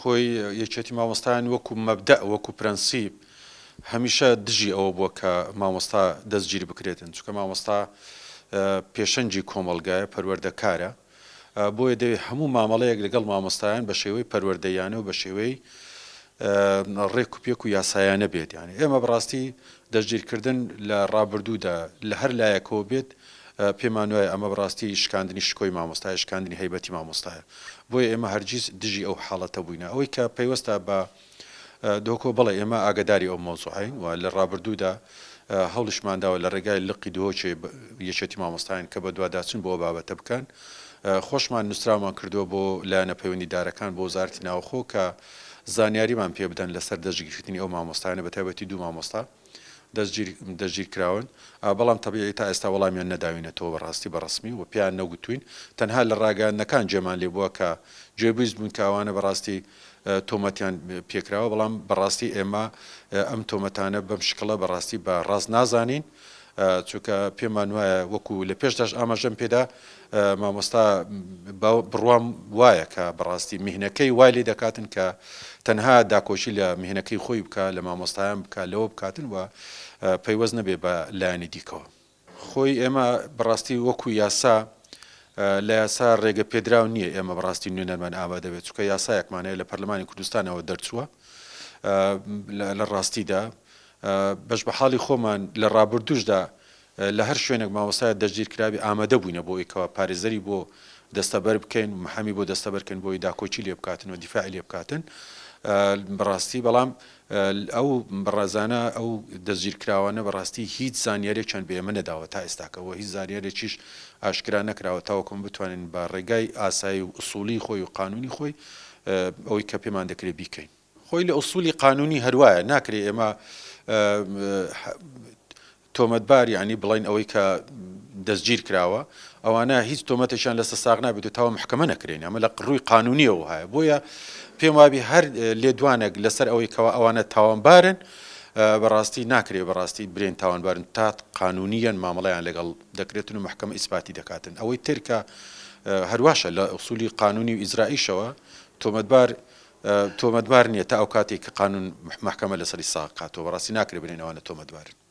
خۆی یەکێتی مامۆستایان وەکو مەبدە وەکو پرەنسیب هەمیشە دژی ئەوە بووە کە مامۆستا دەستگیر بکرێتن چونکە مامۆستا پێشەنجی کۆمەلگایە پەروەردەکارە بۆیە دەوێت هەموو مامەڵەیەک لەگەڵ مامۆستایان بە شێوەی پەروەردەیانە و بە شێوەی ڕێک و پێک و یاسایانە بێت یانی ئێمە بەڕاستی دەستگیرکردن لە ڕابردوودا لە هەر لایەکەوە بێت پێمان وایە ئەمە بەڕاستی شکاندنی شکۆی مامۆستای شکاندنی هەیبەتی مامۆستایە بۆیە ئێمە هەرگیز دژی ئەو حاڵەتە بووینە ئەوەی کە پەیوەستە بە دۆکۆ بڵێ ئێمە ئاگداری ئەو مۆزوعین و لە ڕابردوودا هەوڵشمانداوە لە ڕێگای لقی دۆچێ یەکێتی مامۆستایان کە بە دوواداچن بۆ بابەتە بکەن خۆشمان نووسراومان کردووە بۆ لایەنە پەیوەندیدارەکان بۆ وزارەتی ناوخۆ کە زانیاریمان پێ بدەن لەسەر دەستگیرکردنی ئەو مامۆستایانە بە تایبەتی دوو مامۆستا دەستگیر کراون بەڵام تەبیعی تا ئێستا وەڵامیان نەداوینەتەوە بەڕاستی بەڕسمی و پێیان نەگوتوین تەنها لە ڕاگەیاندنەکان جێمان لێ بووە کە گوێبیست بوون کە ئەوانە بەڕاستی تۆمەتیان پێکراوە بەڵام بەڕاستی ئێمە ئەم تۆمەتانە بەم شکڵە بەڕاستی بە ڕاست نازانین چونکە پێمان وایە وەکو لە پێشداش ئاماژەم پێدا مامۆستا بڕوام وایە کە بەڕاستی میهنەکەی وای لێ دەکاتن کە تەنها داکۆشی لە میهنەکەی خۆی بکە لە مامۆستایان بکە لەوە بکاتن و پەیوەست نەبێ بە لایەنی دیکەوە خۆی ئێمە بەڕاستی وەکو یاسا لە یاسا ڕێگە پێدراو نییە ئێمە بەڕاستی نوێنەرمان ئامادەبێت چونکە یاسایەکمانەیە لە پەرلەمانی کوردستانەوە دەرچووە لە ڕاستیدا بەش بە حاڵی خۆمان لە ڕابردوشدا لە هەر شوێنێک مامۆستای دەستگیرکراوی ئامادە بووینە بۆ ئەوەی پارێزەری بۆ دەستەبەر بکەین و محەمی بۆ دەستەبەرکەین بۆی داکۆچی لێ بکاتن و دیفاعی لێ بکاتن بەڕاستی بەڵام ئەو بەڕێزانە ئەو دەستگیرکراوانە بەڕاستی هیچ زانیاریێکیان بە ئێمە نەداوە تا ئێستاکەەوە هیچ زانیارێکیش ئاشکرا نەکراوە تاوەکەم بتوانین بە ڕێگای ئاسایی و ئوسوڵی خۆی و قانونی خۆی ئەوەی کە پێمان دەکرێت بیکەین خۆی لە ئوسوڵی قانونی هەروایە ناکرێت ئێمە تۆمەتبار یعنی بڵین ئەوەی کە دەستگیر کراوە ئەوانە هیچ تۆمەتێکیان لەسەر ساغ نابێت و تاوە محکەمە نەکرێن ئەمە لە ڕووی قانونیەوە هەیە بۆیە پێم وابی هەر لێدوانێک لەسەر ئەوەی کەەوە ئەوانە تاوانبارن بەڕاستی ناکرێت بەڕاستی برێن تاوانبارن تا قانونیەن مامەڵەیان لەگەڵ دەکرێتن و محکەمە ئیسپاتی دەکاتن ئەوەی ترکە هەرواشە لە ئوسولی قانونی و ئیزرائیشەوە تۆمەتبار نییە تا ئەو کاتێک کە قانون محکەمە لەسەری ساغ کاتەوە بەڕاستی ناکرێت برێن ئەوانە تۆمەتبارن